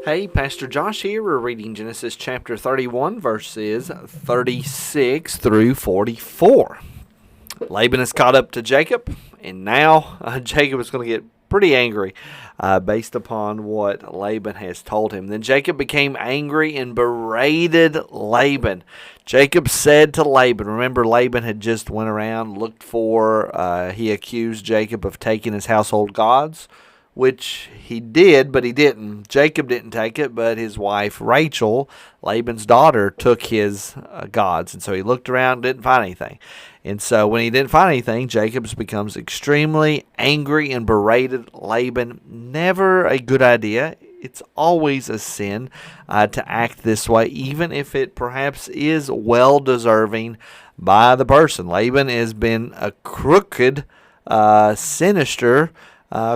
Hey, Pastor Josh here. We're reading Genesis chapter 31, verses 36 through 44. Laban is caught up to Jacob, and now Jacob is going to get pretty angry based upon what Laban has told him. Then Jacob became angry and berated Laban. Jacob said to Laban, remember Laban had just went around, looked for, he accused Jacob of taking his household gods, which he did, but he didn't. Jacob didn't take it, but his wife Rachel, Laban's daughter, took his gods. And so he looked around, didn't find anything. And so when he didn't find anything, Jacob becomes extremely angry and berated Laban. Never a good idea. It's always a sin to act this way, even if it perhaps is well-deserving by the person. Laban has been a crooked, sinister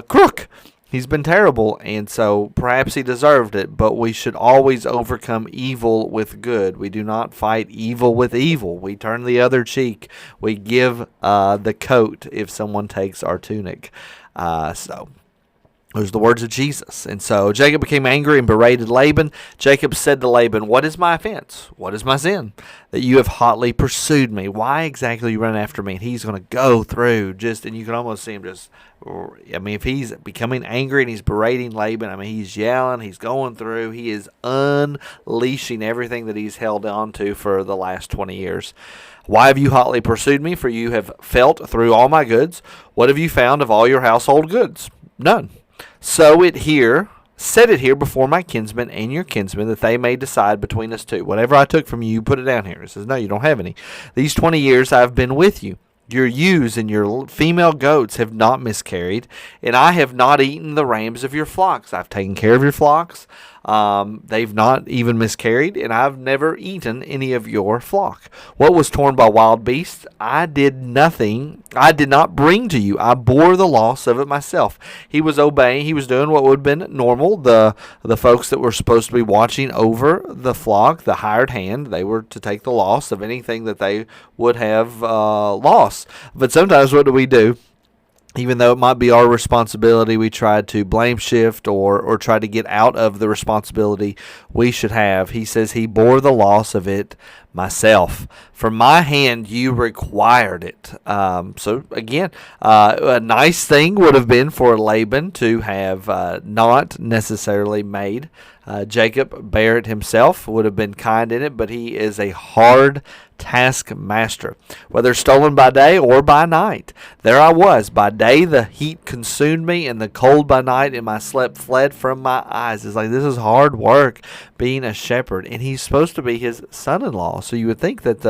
crook. He's been terrible, and so perhaps he deserved it, but we should always overcome evil with good. We do not fight evil with evil. We turn the other cheek. We give the coat if someone takes our tunic. So those are the words of Jesus. And so Jacob became angry and berated Laban. Jacob said to Laban, what is my offense? What is my sin? That you have hotly pursued me. Why exactly are you running after me? And he's going to go through and you can almost see him if he's becoming angry and he's berating Laban, he's yelling, he's going through, he is unleashing everything that he's held on to for the last 20 years. Why have you hotly pursued me? For you have felt through all my goods. What have you found of all your household goods? None. Set it here before my kinsmen and your kinsmen, that they may decide between us two. Whatever I took from you, you put it down here. He says, no, you don't have any. These 20 years I've been with you. Your ewes and your female goats have not miscarried, and I have not eaten the rams of your flocks. I've taken care of your flocks. They've not even miscarried, and I've never eaten any of your flock. What was torn by wild beasts, I did nothing. I did not bring to you. I bore the loss of it myself. He was obeying. He was doing what would have been normal. The folks that were supposed to be watching over the flock, the hired hand, they were to take the loss of anything that they would have lost. But sometimes what do? Even though it might be our responsibility, we try to blame shift or try to get out of the responsibility we should have. He says he bore the loss of it myself. From my hand you required it. So again, a nice thing would have been for Laban to have not necessarily made Jacob bear it himself. Would have been kind in it, but he is a hard taskmaster. Whether stolen by day or by night, there I was. By day the heat consumed me, and the cold by night, and my sleep fled from my eyes. It's like, this is hard work being a shepherd, and he's supposed to be his son-in-law, so you would think that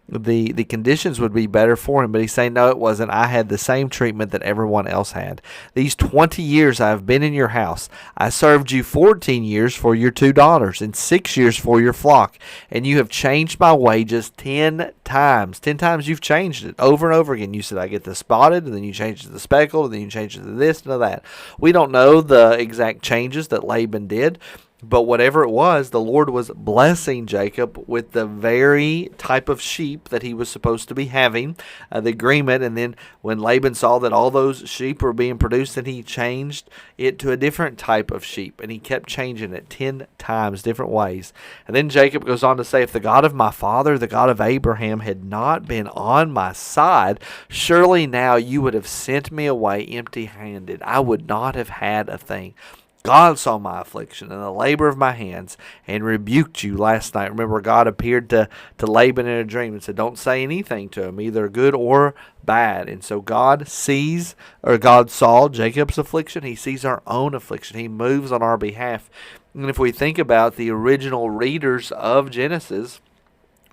the conditions would be better for him, but he's saying, no, it wasn't. I had the same treatment that everyone else had. These 20 years I have been in your house. I served you 14 years for your 2 daughters and 6 years for your flock, and you have changed my wages 10 times. 10 times you've changed it over and over again. You said, I get the spotted, and then you changed it to the speckled, and then you changed it to this and to that. We don't know the exact changes that Laban did, but whatever it was, the Lord was blessing Jacob with the very type of sheep that he was supposed to be having, the agreement. And then when Laban saw that all those sheep were being produced, then he changed it to a different type of sheep. And he kept changing it 10 times, different ways. And then Jacob goes on to say, if the God of my father, the God of Abraham, had not been on my side, surely now you would have sent me away empty-handed. I would not have had a thing. God saw my affliction and the labor of my hands and rebuked you last night. Remember, God appeared to Laban in a dream and said, don't say anything to him, either good or bad. And so God saw Jacob's affliction. He sees our own affliction. He moves on our behalf. And if we think about the original readers of Genesis,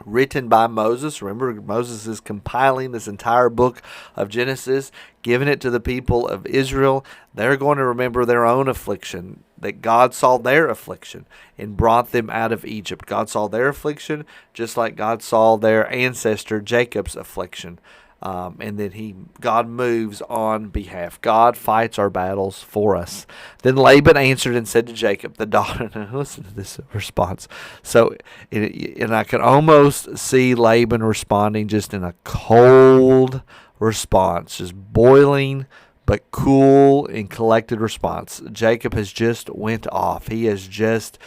written by Moses. Remember, Moses is compiling this entire book of Genesis, giving it to the people of Israel. They're going to remember their own affliction, that God saw their affliction and brought them out of Egypt. God saw their affliction just like God saw their ancestor Jacob's affliction. And then God moves on behalf. God fights our battles for us. Then Laban answered and said to Jacob, the daughter, now listen to this response. So, and I can almost see Laban responding just in a cold response, just boiling but cool and collected response. Jacob has just went off. He has just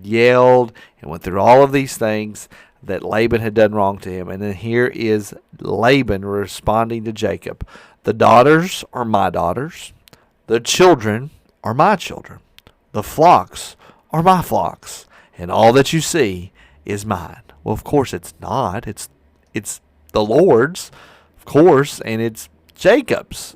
yelled and went through all of these things that Laban had done wrong to him. And then here is Laban responding to Jacob. The daughters are my daughters. The children are my children. The flocks are my flocks. And all that you see is mine. Well, of course it's not. It's the Lord's, of course, and it's Jacob's.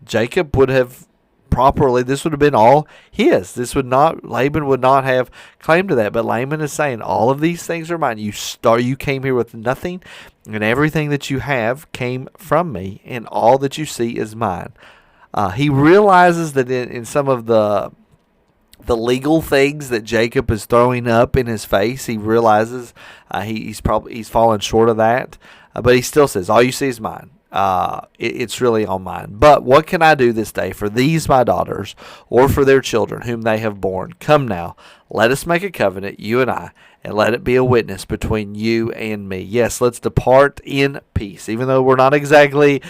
Jacob would have properly, this would have been all his. Laban would not have claim to that. But Laban is saying, all of these things are mine. You came here with nothing, and everything that you have came from me, and all that you see is mine. He realizes that in some of the legal things that Jacob is throwing up in his face, he realizes he's fallen short of that. But he still says, all you see is mine. It's really all mine. But what can I do this day for these my daughters, or for their children whom they have borne? Come now, let us make a covenant, you and I, and let it be a witness between you and me. Yes, let's depart in peace. Even though we're not exactly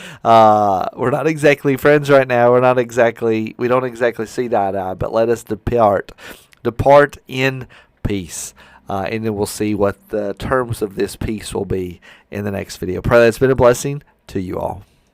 friends right now. We don't exactly see eye to eye. But let us depart in peace. And then we'll see what the terms of this peace will be in the next video. Pray that it's been a blessing to you all.